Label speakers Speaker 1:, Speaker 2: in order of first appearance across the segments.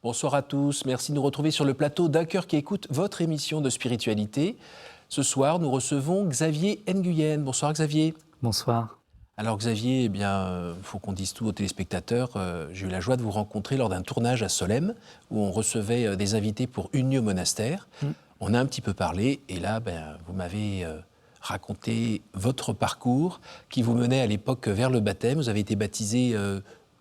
Speaker 1: Bonsoir à tous, merci de nous retrouver sur le plateau d'un cœur qui écoute votre émission de spiritualité. Ce soir, nous recevons Xavier Nguyen. Bonsoir Xavier.
Speaker 2: Bonsoir.
Speaker 1: Alors Xavier, il faut qu'on dise tout aux téléspectateurs. J'ai eu la joie de vous rencontrer lors d'un tournage à Solesmes où on recevait des invités pour Une nuit au monastère. On a un petit peu parlé et là, vous m'avez raconté votre parcours qui vous menait à l'époque vers le baptême. Vous avez été baptisé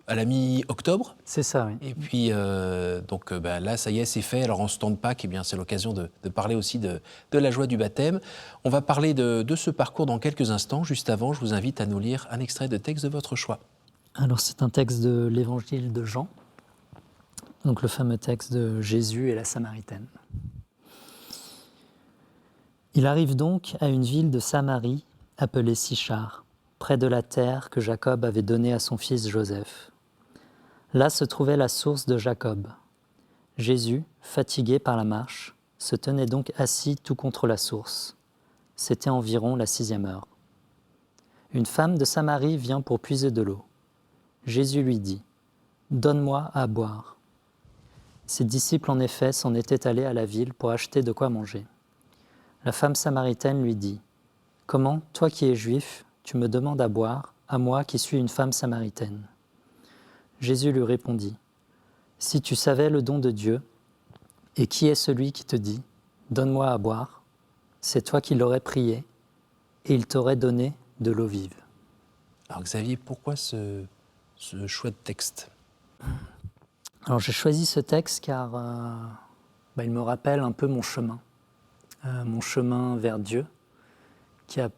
Speaker 1: à la mi-octobre.
Speaker 2: C'est ça, oui.
Speaker 1: Et puis, là, ça y est, c'est fait. Alors, en ce temps de Pâques, c'est l'occasion de parler aussi de la joie du baptême. On va parler de ce parcours dans quelques instants. Juste avant, je vous invite à nous lire un extrait de texte de votre choix.
Speaker 2: Alors, c'est un texte de l'Évangile de Jean, donc le fameux texte de Jésus et la Samaritaine. Il arrive donc à une ville de Samarie, appelée Sychar, près de la terre que Jacob avait donnée à son fils Joseph. Là se trouvait la source de Jacob. Jésus, fatigué par la marche, se tenait donc assis tout contre la source. C'était environ la 6e heure. Une femme de Samarie vient pour puiser de l'eau. Jésus lui dit : « Donne-moi à boire. » Ses disciples, en effet, s'en étaient allés à la ville pour acheter de quoi manger. La femme samaritaine lui dit : « Comment, toi qui es juif, tu me demandes à boire, à moi qui suis une femme samaritaine ? » Jésus lui répondit : « Si tu savais le don de Dieu, et qui est celui qui te dit : Donne-moi à boire, c'est toi qui l'aurais prié, et il t'aurait donné de l'eau vive. »
Speaker 1: Alors Xavier, pourquoi ce choix de texte ?
Speaker 2: Alors j'ai choisi ce texte car il me rappelle un peu mon chemin vers Dieu, qui a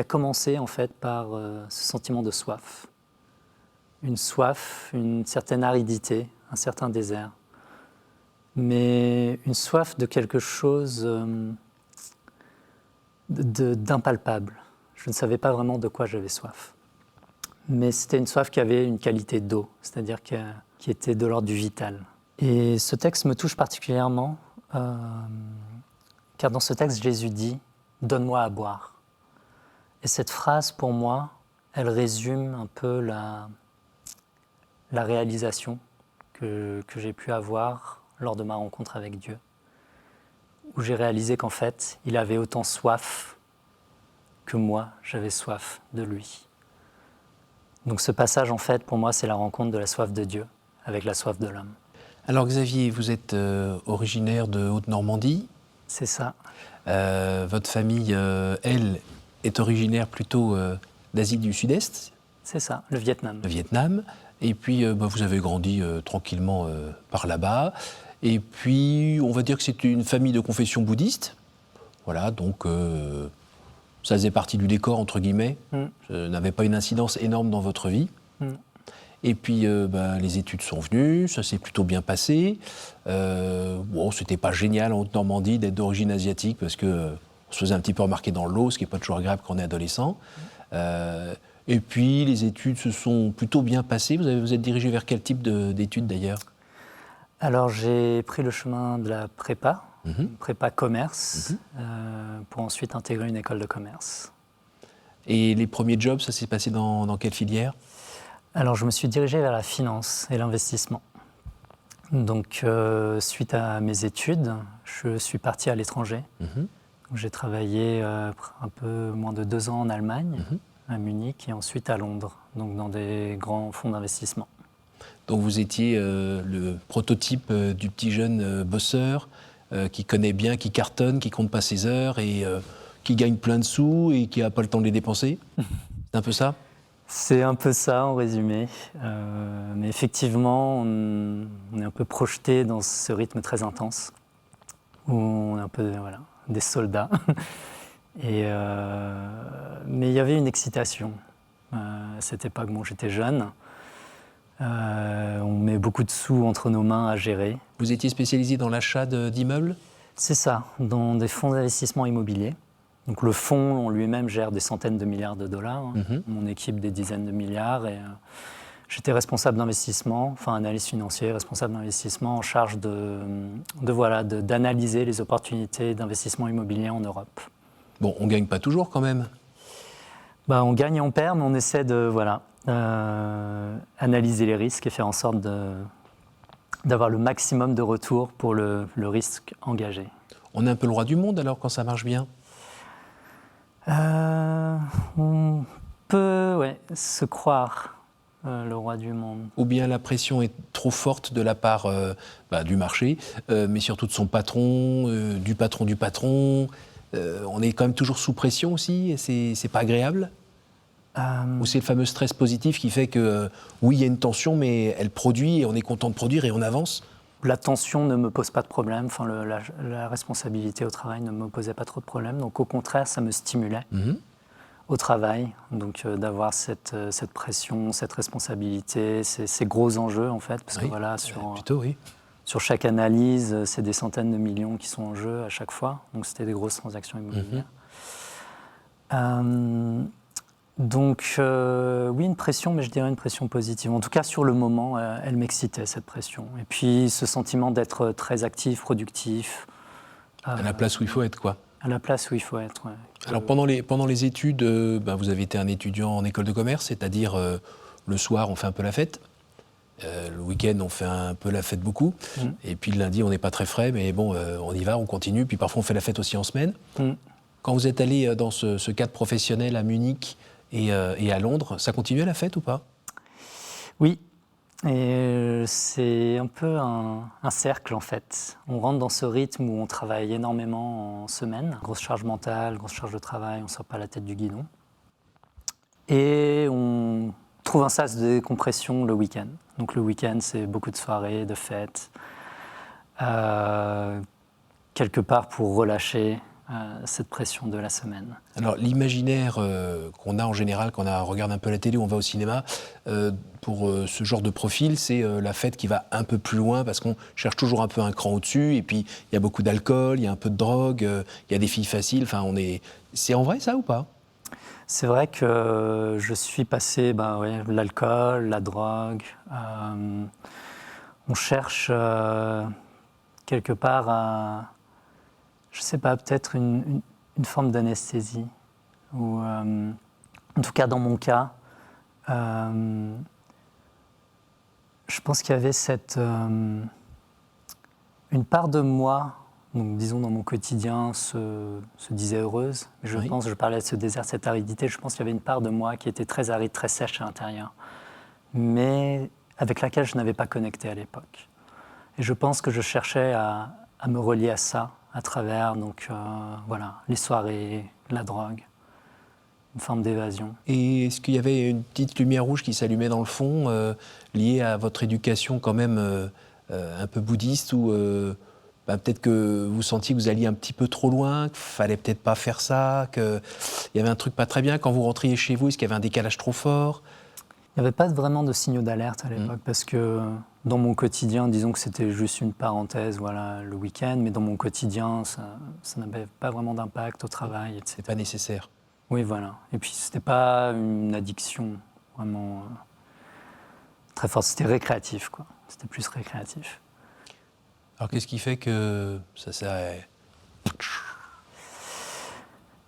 Speaker 2: commencé en fait par ce sentiment de soif. Une soif, une certaine aridité, un certain désert, mais une soif de quelque chose d'impalpable. Je ne savais pas vraiment de quoi j'avais soif. Mais c'était une soif qui avait une qualité d'eau, c'est-à-dire qui était de l'ordre du vital. Et ce texte me touche particulièrement, car dans ce texte, Jésus dit « Donne-moi à boire ». Et cette phrase, pour moi, elle résume un peu la réalisation que j'ai pu avoir lors de ma rencontre avec Dieu, où j'ai réalisé qu'en fait, il avait autant soif que moi, j'avais soif de lui. Donc ce passage, en fait, pour moi, c'est la rencontre de la soif de Dieu avec la soif de l'homme.
Speaker 1: Alors Xavier, vous êtes originaire de Haute-Normandie.
Speaker 2: C'est ça.
Speaker 1: Votre famille, elle, est originaire plutôt d'Asie du Sud-Est.
Speaker 2: C'est ça, le Vietnam.
Speaker 1: Le Vietnam. Et puis, vous avez grandi tranquillement par là-bas. Et puis, on va dire que c'est une famille de confession bouddhiste. Voilà, donc ça faisait partie du décor, entre guillemets. Ça n'avait pas une incidence énorme dans votre vie. Et puis, les études sont venues, ça s'est plutôt bien passé. C'était pas génial en Haute-Normandie d'être d'origine asiatique parce qu'on se faisait un petit peu remarquer dans le lot, ce qui n'est pas toujours agréable quand on est adolescent. Et puis, les études se sont plutôt bien passées. Vous êtes dirigé vers quel type d'études d'ailleurs ?
Speaker 2: Alors, j'ai pris le chemin de la prépa, prépa commerce, pour ensuite intégrer une école de commerce.
Speaker 1: Et les premiers jobs, ça s'est passé dans quelle filière ?
Speaker 2: Alors, je me suis dirigé vers la finance et l'investissement. Donc, suite à mes études, je suis parti à l'étranger. J'ai travaillé un peu moins de 2 ans en Allemagne, à Munich, et ensuite à Londres, donc dans des grands fonds d'investissement.
Speaker 1: Donc vous étiez le prototype du petit jeune bosseur qui connaît bien, qui cartonne, qui compte pas ses heures et qui gagne plein de sous et qui n'a pas le temps de les dépenser. C'est un peu ça ?
Speaker 2: C'est un peu ça en résumé. Mais effectivement, on est un peu projeté dans ce rythme très intense, où on est un peu des soldats. Mais il y avait une excitation. À cette époque, j'étais jeune. On met beaucoup de sous entre nos mains à gérer.
Speaker 1: Vous étiez spécialisé dans l'achat d'immeubles ?
Speaker 2: C'est ça, dans des fonds d'investissement immobilier. Donc le fonds en lui-même gère des centaines de milliards de dollars, mon équipe des dizaines de milliards. Et j'étais responsable d'investissement, analyste financier, responsable d'investissement en charge d'analyser les opportunités d'investissement immobilier en Europe.
Speaker 1: Bon, on ne gagne pas toujours quand même.
Speaker 2: On gagne et on perd, mais on essaie de analyser les risques et faire en sorte d'avoir le maximum de retour pour le risque engagé.
Speaker 1: On est un peu le roi du monde alors quand ça marche bien?
Speaker 2: On peut se croire le roi du monde.
Speaker 1: Ou bien la pression est trop forte de la part du marché, mais surtout de son patron, du patron du patron. On est quand même toujours sous pression aussi, et c'est pas agréable? Ou c'est le fameux stress positif qui fait que, oui, il y a une tension, mais elle produit et on est content de produire et on avance?
Speaker 2: La tension ne me pose pas de problème, enfin, la responsabilité au travail ne me posait pas trop de problème, donc au contraire, ça me stimulait au travail, donc d'avoir cette pression, cette responsabilité, ces gros enjeux en fait, parce que voilà, sur chaque analyse, c'est des centaines de millions qui sont en jeu à chaque fois, donc c'était des grosses transactions immobilières. Donc oui, une pression, mais je dirais une pression positive. En tout cas, sur le moment, elle m'excitait, cette pression. Et puis ce sentiment d'être très actif, productif.
Speaker 1: À la place où il faut être, quoi.
Speaker 2: À la place où il faut être, oui.
Speaker 1: Alors pendant les études, vous avez été un étudiant en école de commerce, c'est-à-dire le soir, on fait un peu la fête. Le week-end, on fait un peu la fête beaucoup. Et puis le lundi, on n'est pas très frais, mais bon, on y va, on continue. Puis parfois, on fait la fête aussi en semaine. Quand vous êtes allé dans ce cadre professionnel à Munich et à Londres, ça continuait la fête ou pas?
Speaker 2: Oui, et c'est un peu un cercle en fait. On rentre dans ce rythme où on travaille énormément en semaine, grosse charge mentale, grosse charge de travail, on ne sort pas la tête du guidon. Et on trouve un sas de décompression le week-end. Donc le week-end, c'est beaucoup de soirées, de fêtes, quelque part pour relâcher cette pression de la semaine.
Speaker 1: Alors l'imaginaire qu'on a en général quand on regarde un peu la télé ou on va au cinéma, pour ce genre de profil, c'est la fête qui va un peu plus loin parce qu'on cherche toujours un peu un cran au-dessus, et puis il y a beaucoup d'alcool, il y a un peu de drogue, il y a des filles faciles, enfin c'est en vrai ça ou pas?
Speaker 2: C'est vrai que je suis passé, l'alcool, la drogue, on cherche quelque part à, je sais pas, peut-être une forme d'anesthésie. Ou, en tout cas, dans mon cas, je pense qu'il y avait une part de moi, donc disons dans mon quotidien, se disait heureuse. Mais je parlais de ce désert, cette aridité, je pense qu'il y avait une part de moi qui était très aride, très sèche à l'intérieur, mais avec laquelle je n'avais pas connecté à l'époque. Et je pense que je cherchais à me relier à ça, à travers les soirées, la drogue, une forme d'évasion.
Speaker 1: Et est-ce qu'il y avait une petite lumière rouge qui s'allumait dans le fond, liée à votre éducation quand même un peu bouddhiste, ou peut-être que vous sentiez que vous alliez un petit peu trop loin, qu'il fallait peut-être pas faire ça, qu'il y avait un truc pas très bien quand vous rentriez chez vous? Est-ce qu'il y avait un décalage trop fort?
Speaker 2: Il n'y avait pas vraiment de signaux d'alerte à l'époque, parce que dans mon quotidien, disons que c'était juste une parenthèse, le week-end, mais dans mon quotidien, ça n'avait pas vraiment d'impact au travail, etc.
Speaker 1: C'est pas nécessaire.
Speaker 2: Oui, voilà. Et puis, c'était pas une addiction vraiment très forte, c'était récréatif, quoi. C'était plus récréatif.
Speaker 1: Alors, qu'est-ce qui fait que ça s'est...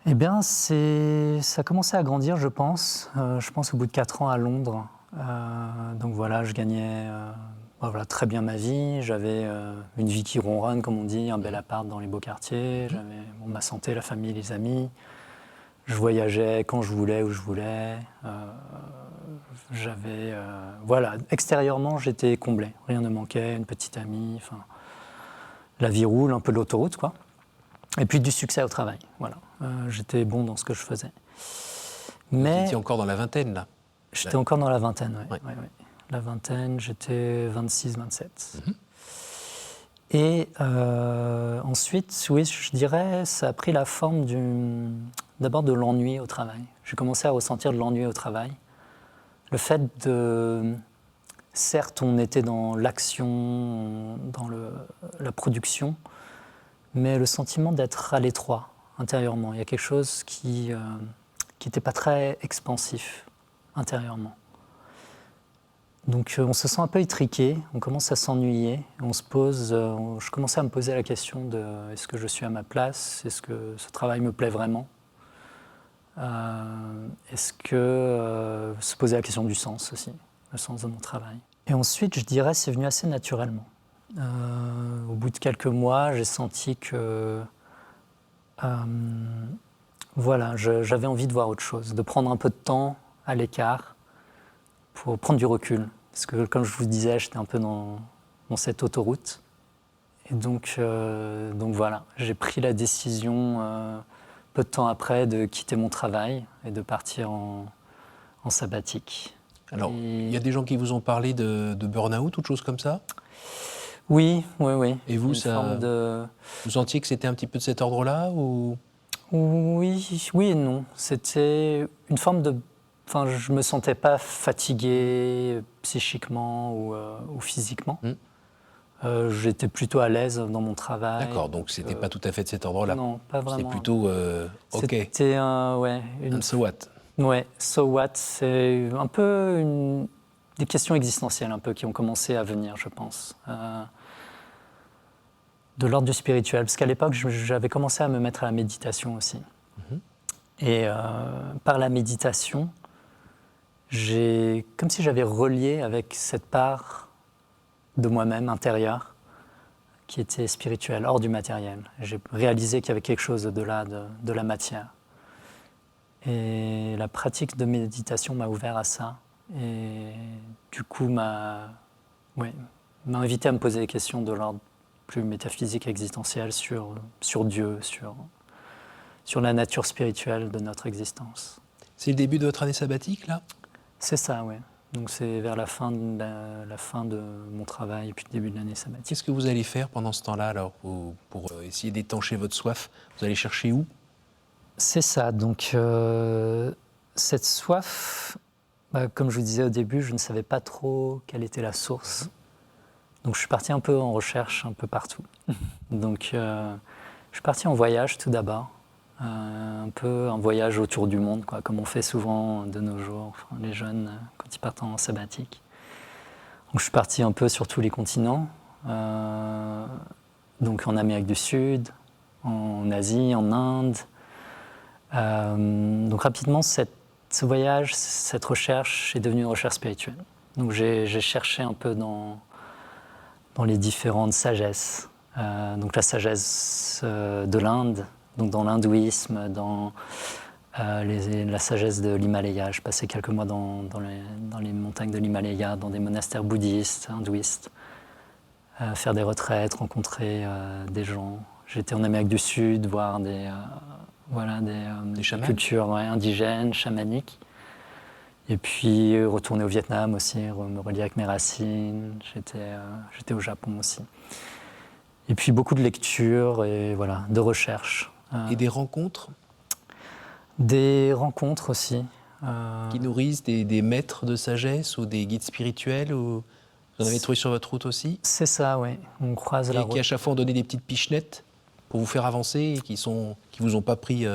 Speaker 2: Eh bien, ça a commencé à grandir, je pense. Je pense au bout de 4 ans à Londres. Donc voilà, je gagnais très bien ma vie. J'avais une vie qui ronronne, comme on dit, un bel appart dans les beaux quartiers. J'avais ma santé, la famille, les amis. Je voyageais quand je voulais, où je voulais. Extérieurement, j'étais comblé. Rien ne manquait, une petite amie. La vie roule, un peu de l'autoroute, quoi. Et puis du succès au travail, voilà. J'étais bon dans ce que je faisais.
Speaker 1: Mais... Vous étiez encore dans la vingtaine, là?
Speaker 2: J'étais encore dans la vingtaine, oui. La vingtaine, j'étais 26, 27. Et ensuite, oui, je dirais, ça a pris la forme d'abord de l'ennui au travail. J'ai commencé à ressentir de l'ennui au travail. Le fait de... Certes, on était dans l'action, dans la production, mais le sentiment d'être à l'étroit intérieurement. Il y a quelque chose qui n'était pas très expansif intérieurement. Donc on se sent un peu étriqué, on commence à s'ennuyer, je commençais à me poser la question de est-ce que je suis à ma place, est-ce que ce travail me plaît vraiment, est-ce que se poser la question du sens aussi, le sens de mon travail. Et ensuite, je dirais, c'est venu assez naturellement. Au bout de quelques mois, j'ai senti que voilà, j'avais envie de voir autre chose, de prendre un peu de temps à l'écart pour prendre du recul. Parce que, comme je vous disais, j'étais un peu dans cette autoroute. Et donc voilà, j'ai pris la décision, peu de temps après, de quitter mon travail et de partir en sabbatique.
Speaker 1: Alors, il y a des gens qui vous ont parlé de burn-out ou de choses comme ça?
Speaker 2: Oui.
Speaker 1: Et vous, vous sentiez que c'était un petit peu de cet ordre-là ou...
Speaker 2: Oui et non. C'était une forme de... Enfin, je ne me sentais pas fatigué psychiquement ou physiquement. J'étais plutôt à l'aise dans mon travail.
Speaker 1: D'accord, donc c'était pas tout à fait de cet ordre-là.
Speaker 2: Non, pas vraiment.
Speaker 1: C'était plutôt OK.
Speaker 2: C'était
Speaker 1: And so what?
Speaker 2: Ouais, so what? C'est un peu des questions existentielles un peu qui ont commencé à venir, je pense. De l'ordre du spirituel, parce qu'à l'époque, j'avais commencé à me mettre à la méditation aussi. Et par la méditation, comme si j'avais relié avec cette part de moi-même intérieure qui était spirituelle, hors du matériel. J'ai réalisé qu'il y avait quelque chose au-delà de la matière. Et la pratique de méditation m'a ouvert à ça. Et du coup, m'a invité à me poser des questions de l'ordre plus métaphysique, existentiel, sur Dieu, sur la nature spirituelle de notre existence.
Speaker 1: C'est le début de votre année sabbatique, là?
Speaker 2: C'est ça, oui. Donc c'est vers la fin de mon travail et puis le début de l'année sabbatique.
Speaker 1: Qu'est-ce que vous allez faire pendant ce temps-là, alors, pour essayer d'étancher votre soif? Vous allez chercher où?
Speaker 2: C'est ça. Donc cette soif, comme je vous disais au début, je ne savais pas trop quelle était la source. Donc je suis parti un peu en recherche un peu partout. Donc je suis parti en voyage tout d'abord. Un peu un voyage autour du monde, quoi, comme on fait souvent de nos jours, les jeunes, quand ils partent en sabbatique. Donc je suis parti un peu sur tous les continents, donc en Amérique du Sud, en Asie, en Inde. Donc rapidement, ce voyage, cette recherche est devenue une recherche spirituelle. Donc j'ai cherché un peu dans les différentes sagesses. Donc la sagesse de l'Inde, donc dans l'hindouisme, dans la sagesse de l'Himalaya. Je passais quelques mois dans les montagnes de l'Himalaya, dans des monastères bouddhistes, hindouistes, faire des retraites, rencontrer des gens. J'étais en Amérique du Sud, voir des cultures indigènes, chamaniques. Et puis retourner au Vietnam aussi, me relier avec mes racines. J'étais au Japon aussi. Et puis beaucoup de lectures et de recherches.
Speaker 1: Et des rencontres?
Speaker 2: Des rencontres aussi.
Speaker 1: Qui nourrissent des maîtres de sagesse ou des guides spirituels ou... Vous en avez trouvé sur votre route aussi?
Speaker 2: C'est ça, oui. On croise la route.
Speaker 1: Et qui à chaque fois ont donné des petites pichenettes pour vous faire avancer et qui vous ont pas pris...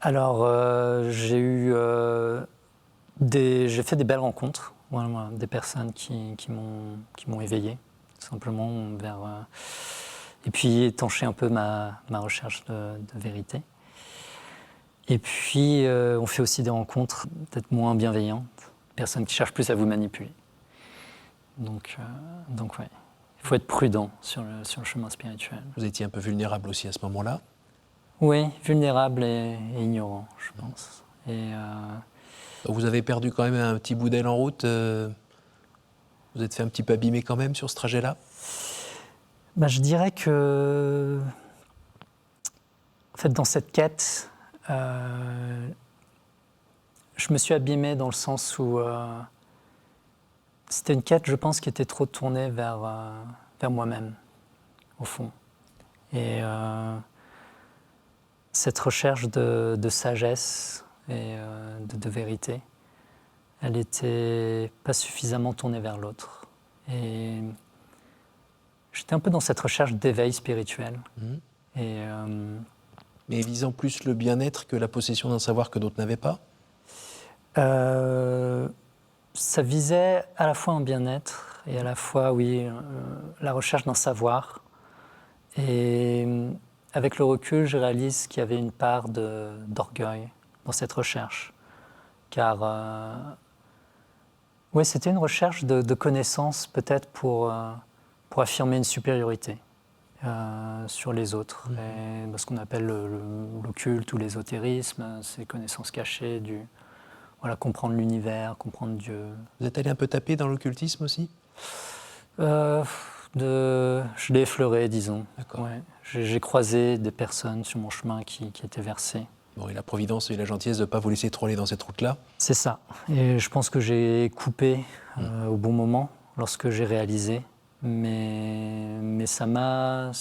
Speaker 2: Alors, j'ai fait des belles rencontres, des personnes qui m'ont éveillé, tout simplement, et puis étancher un peu ma recherche de vérité. Et puis, on fait aussi des rencontres peut-être moins bienveillantes, personnes qui cherchent plus à vous manipuler. Donc ouais, il faut être prudent sur le chemin spirituel.
Speaker 1: Vous étiez un peu vulnérable aussi à ce moment-là?
Speaker 2: Oui, vulnérable et ignorant, je pense. Et
Speaker 1: vous avez perdu quand même un petit bout d'aile en route. Vous êtes fait un petit peu abîmer quand même sur ce trajet-là?
Speaker 2: Je dirais que, en fait, dans cette quête, je me suis abîmé dans le sens où c'était une quête, je pense, qui était trop tournée vers moi-même, au fond. Et cette recherche de sagesse et de vérité, elle n'était pas suffisamment tournée vers l'autre. Et j'étais un peu dans cette recherche d'éveil spirituel.
Speaker 1: Mais visant plus le bien-être que la possession d'un savoir que d'autres n'avaient pas?
Speaker 2: Ça visait à la fois un bien-être et à la fois, la recherche d'un savoir. Et avec le recul, je réalise qu'il y avait une part d'orgueil dans cette recherche. Car c'était une recherche de connaissances peut-être pour pour affirmer une supériorité sur les autres. Et ce qu'on appelle l'occulte ou l'ésotérisme, ces connaissances cachées, comprendre l'univers, comprendre Dieu.
Speaker 1: Vous êtes allé un peu taper dans l'occultisme aussi?
Speaker 2: Je l'ai effleuré, disons.
Speaker 1: D'accord.
Speaker 2: Ouais. J'ai croisé des personnes sur mon chemin qui étaient versées.
Speaker 1: Bon, et la providence et la gentillesse de ne pas vous laisser trop aller dans cette route-là?
Speaker 2: C'est ça. Et je pense que j'ai coupé au bon moment, lorsque j'ai réalisé. Mais ça m'a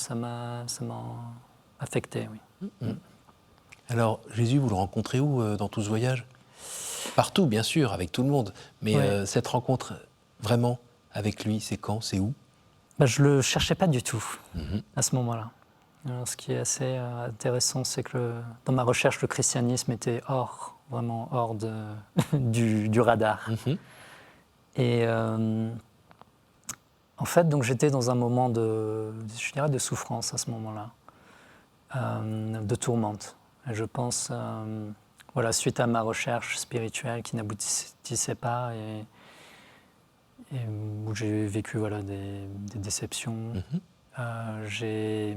Speaker 2: affecté, oui.
Speaker 1: Alors, Jésus, vous le rencontrez où dans tout ce voyage? Partout, bien sûr, avec tout le monde. Mais
Speaker 2: Ouais.
Speaker 1: cette rencontre, vraiment, avec lui, c'est quand? C'est où?
Speaker 2: Je ne le cherchais pas du tout à ce moment-là. Alors, ce qui est assez intéressant, c'est que dans ma recherche, le christianisme était vraiment hors du radar. Et en fait, donc, j'étais dans un moment de souffrance à ce moment-là, de tourmente. Et je pense, suite à ma recherche spirituelle qui n'aboutissait pas et où j'ai vécu des déceptions, j'étais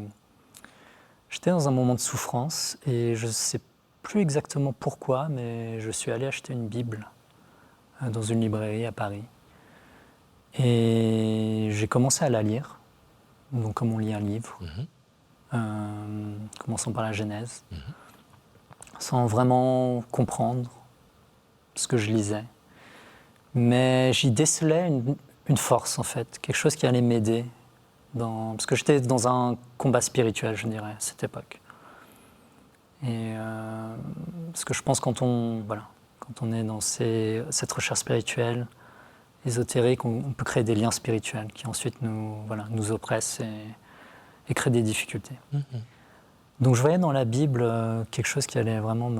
Speaker 2: dans un moment de souffrance et je ne sais plus exactement pourquoi, mais je suis allé acheter une Bible dans une librairie à Paris. Et j'ai commencé à la lire, donc comme on lit un livre, commençant par la Genèse, sans vraiment comprendre ce que je lisais. Mais j'y décelais une force, en fait, quelque chose qui allait m'aider. Parce que j'étais dans un combat spirituel, je dirais, à cette époque. Et parce que je pense quand on est dans cette recherche spirituelle, ésotérique, on peut créer des liens spirituels qui ensuite nous oppressent et créent des difficultés. Donc je voyais dans la Bible quelque chose qui allait vraiment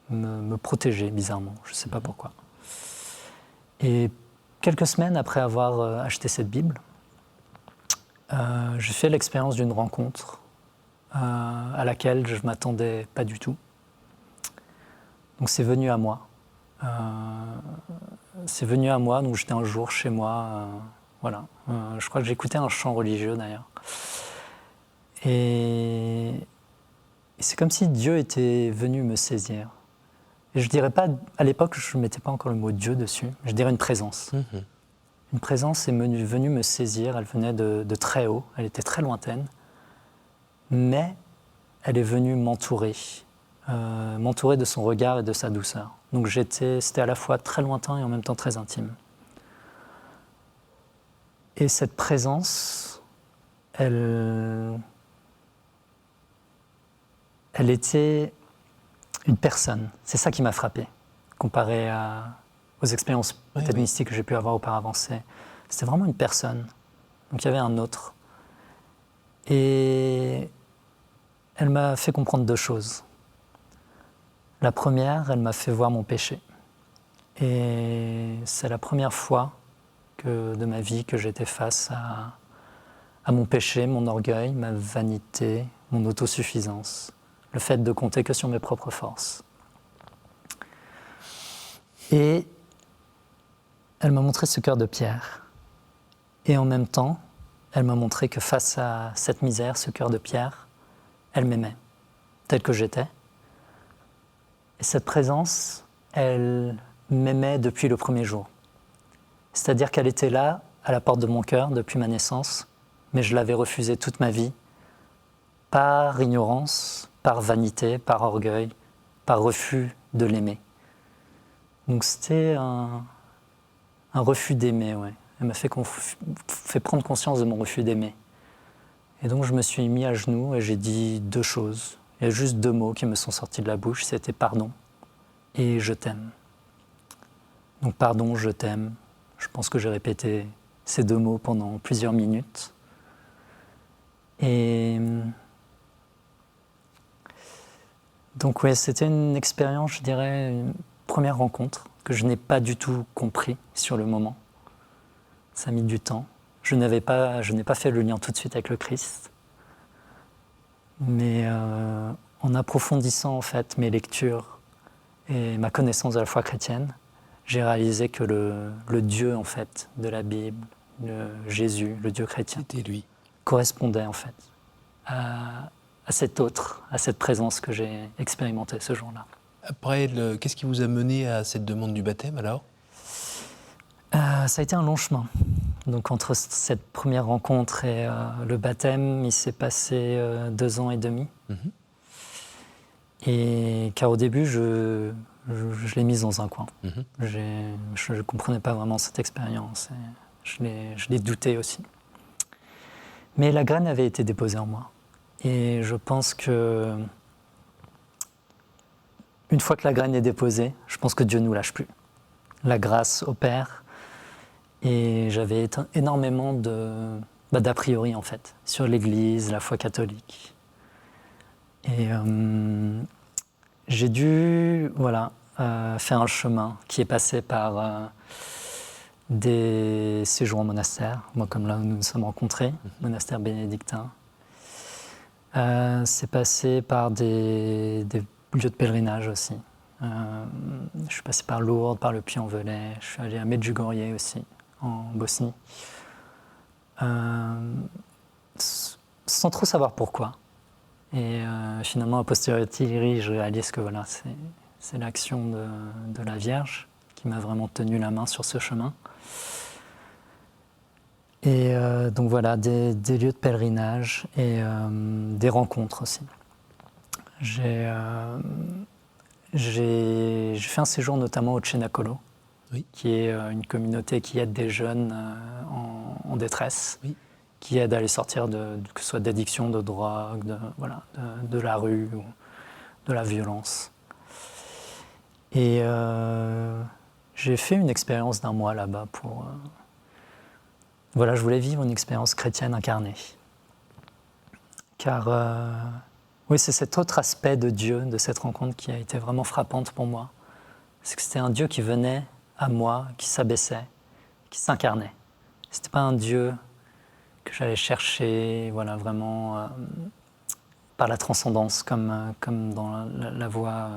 Speaker 2: me protéger, bizarrement, je ne sais pas pourquoi. Et quelques semaines après avoir acheté cette Bible, j'ai fait l'expérience d'une rencontre à laquelle je ne m'attendais pas du tout. Donc c'est venu à moi. Donc j'étais un jour chez moi, je crois que j'écoutais un chant religieux d'ailleurs. Et c'est comme si Dieu était venu me saisir. Et je dirais pas, à l'époque je ne mettais pas encore le mot Dieu dessus, je dirais une présence. Une présence est venue me saisir, elle venait de très haut, elle était très lointaine, mais elle est venue m'entourer de son regard et de sa douceur. Donc c'était à la fois très lointain et en même temps très intime. Et cette présence, elle était une personne. C'est ça qui m'a frappé, comparé aux expériences peut-être mystiques que j'ai pu avoir auparavant. C'était vraiment une personne. Donc il y avait un autre. Et elle m'a fait comprendre deux choses. La première, elle m'a fait voir mon péché. Et c'est la première fois de ma vie que j'étais face à mon péché, mon orgueil, ma vanité, mon autosuffisance. Le fait de compter que sur mes propres forces. Et elle m'a montré ce cœur de pierre. Et en même temps, elle m'a montré que face à cette misère, ce cœur de pierre, elle m'aimait, tel que j'étais. Et cette présence, elle m'aimait depuis le premier jour. C'est-à-dire qu'elle était là, à la porte de mon cœur, depuis ma naissance, mais je l'avais refusée toute ma vie, par ignorance, par vanité, par orgueil, par refus de l'aimer. Donc c'était un refus d'aimer, ouais. Elle m'a fait prendre conscience de mon refus d'aimer. Et donc je me suis mis à genoux et j'ai dit deux choses. Il y a juste deux mots qui me sont sortis de la bouche, c'était pardon et je t'aime. Donc pardon, je t'aime. Je pense que j'ai répété ces deux mots pendant plusieurs minutes. Et donc ouais, c'était une expérience, je dirais, une première rencontre que je n'ai pas du tout compris sur le moment. Ça a mis du temps. Je n'ai pas fait le lien tout de suite avec le Christ. Mais en approfondissant en fait mes lectures et ma connaissance de la foi chrétienne, j'ai réalisé que le Dieu en fait de la Bible, Jésus, le Dieu chrétien,
Speaker 1: C'était lui.
Speaker 2: correspondait en fait à cet autre, à cette présence que j'ai expérimentée ce jour-là.
Speaker 1: Après, qu'est-ce qui vous a mené à cette demande du baptême alors?
Speaker 2: Ça a été un long chemin. Donc entre cette première rencontre et le baptême, il s'est passé 2 ans et demi. Et car au début, je l'ai mise dans un coin. Je ne comprenais pas vraiment cette expérience. Et je l'ai douté aussi. Mais la graine avait été déposée en moi. Et je pense que une fois que la graine est déposée, je pense que Dieu ne nous lâche plus. La grâce opère. Et j'avais énormément d'a priori en fait, sur l'Église, la foi catholique. Et j'ai dû faire un chemin qui est passé par des séjours en monastère, moi comme là où nous nous sommes rencontrés, monastère bénédictin. C'est passé par des lieux de pèlerinage aussi. Je suis passé par Lourdes, par le Puy-en-Velay, je suis allé à Medjugorje aussi, en Bosnie, sans trop savoir pourquoi. Et finalement, a posteriori, je réalise que voilà, c'est l'action de la Vierge qui m'a vraiment tenu la main sur ce chemin. Et donc voilà, des lieux de pèlerinage et des rencontres aussi. J'ai fait un séjour notamment au Cenacolo,
Speaker 1: oui.
Speaker 2: qui est une communauté qui aide des jeunes en détresse, oui. Qui aide à les sortir que ce soit d'addiction, de drogue, de la rue ou de la violence. Et j'ai fait une expérience d'1 mois là-bas pour... je voulais vivre une expérience chrétienne incarnée. Car oui, c'est cet autre aspect de Dieu, de cette rencontre qui a été vraiment frappante pour moi. C'est que c'était un Dieu qui venait à moi, qui s'abaissait, qui s'incarnait. C'était pas un Dieu que j'allais chercher, vraiment par la transcendance, comme dans la voie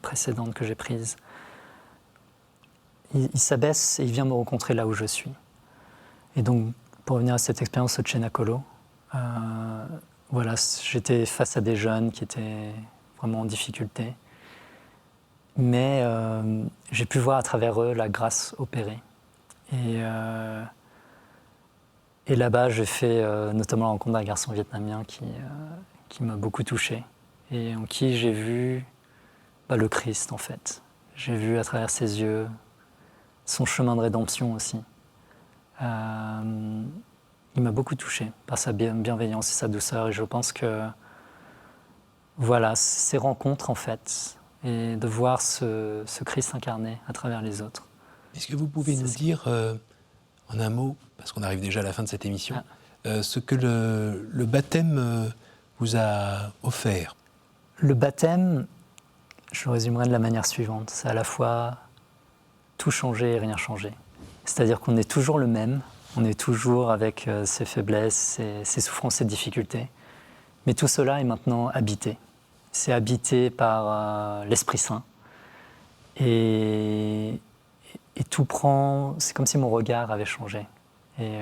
Speaker 2: précédente que j'ai prise. Il s'abaisse et il vient me rencontrer là où je suis. Et donc, pour revenir à cette expérience au Cenacolo, j'étais face à des jeunes qui étaient vraiment en difficulté. Mais j'ai pu voir à travers eux la grâce opérée. Et là-bas, j'ai fait notamment la rencontre d'un garçon vietnamien qui m'a beaucoup touché et en qui j'ai vu le Christ, en fait. J'ai vu à travers ses yeux son chemin de rédemption aussi. Il m'a beaucoup touché par sa bienveillance et sa douceur. Et je pense que, ces rencontres, en fait, et de voir ce Christ incarné à travers les autres.
Speaker 1: Est-ce que vous pouvez nous dire, en un mot, parce qu'on arrive déjà à la fin de cette émission, ce que le baptême vous a offert?
Speaker 2: Le baptême, je le résumerai de la manière suivante. C'est à la fois tout changer et rien changer. C'est-à-dire qu'on est toujours le même, on est toujours avec ses faiblesses, ses souffrances, ses difficultés. Mais tout cela est maintenant habité. C'est habité par l'Esprit Saint. Et tout prend... C'est comme si mon regard avait changé. Et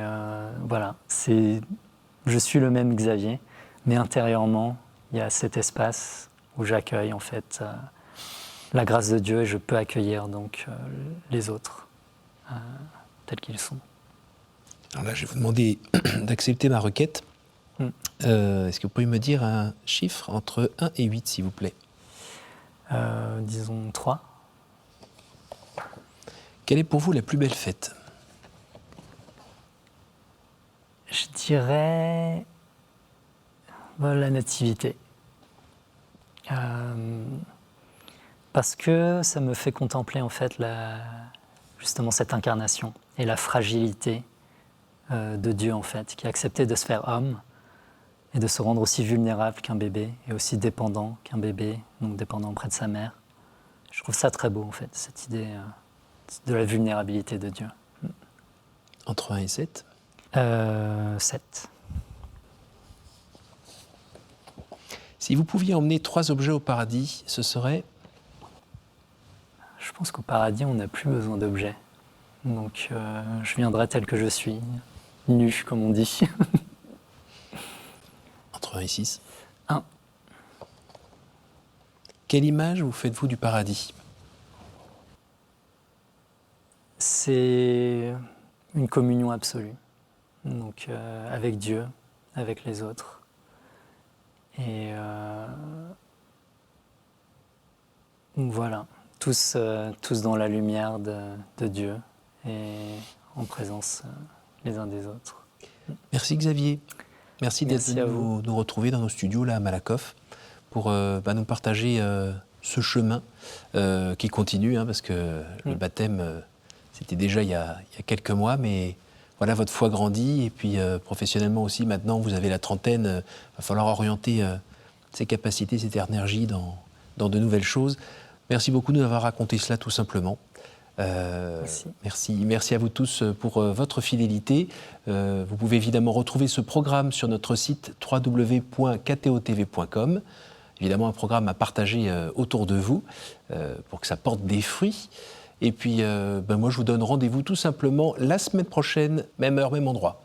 Speaker 2: je suis le même Xavier, mais intérieurement, il y a cet espace où j'accueille en fait la grâce de Dieu et je peux accueillir donc les autres tels qu'ils sont.
Speaker 1: Alors là, je vais vous demander d'accepter ma requête. Est-ce que vous pouvez me dire un chiffre entre 1 et 8, s'il vous plaît?
Speaker 2: Disons 3.
Speaker 1: Quelle est pour vous la plus belle fête?
Speaker 2: Je dirais la nativité. Parce que ça me fait contempler en fait justement cette incarnation et la fragilité de Dieu en fait, qui a accepté de se faire homme et de se rendre aussi vulnérable qu'un bébé et aussi dépendant qu'un bébé, donc dépendant auprès de sa mère. Je trouve ça très beau en fait, cette idée de la vulnérabilité de Dieu.
Speaker 1: Entre 1 et 7?
Speaker 2: 7.
Speaker 1: Si vous pouviez emmener 3 objets au paradis, ce serait?
Speaker 2: Je pense qu'au paradis, on n'a plus besoin d'objets. Donc je viendrai tel que je suis, nu comme on dit.
Speaker 1: Entre 1 et 6.
Speaker 2: 1.
Speaker 1: Quelle image vous faites-vous du paradis?
Speaker 2: C'est une communion absolue, donc avec Dieu, avec les autres. Et donc voilà, tous dans la lumière de Dieu et en présence les uns des autres.
Speaker 1: Merci Xavier. Merci d'être
Speaker 2: Merci à
Speaker 1: venu
Speaker 2: vous.
Speaker 1: nous retrouver dans nos studios là à Malakoff pour nous partager ce chemin qui continue, hein, parce que le baptême, c'était déjà il y a quelques mois, mais voilà, votre foi grandit et puis professionnellement aussi, maintenant vous avez la trentaine, il va falloir orienter ses capacités, cette énergie dans de nouvelles choses. Merci beaucoup de nous avoir raconté cela tout simplement. Merci à vous tous pour votre fidélité. Vous pouvez évidemment retrouver ce programme sur notre site www.ktotv.com. Évidemment, un programme à partager autour de vous pour que ça porte des fruits. Et puis, moi, je vous donne rendez-vous tout simplement la semaine prochaine, même heure, même endroit.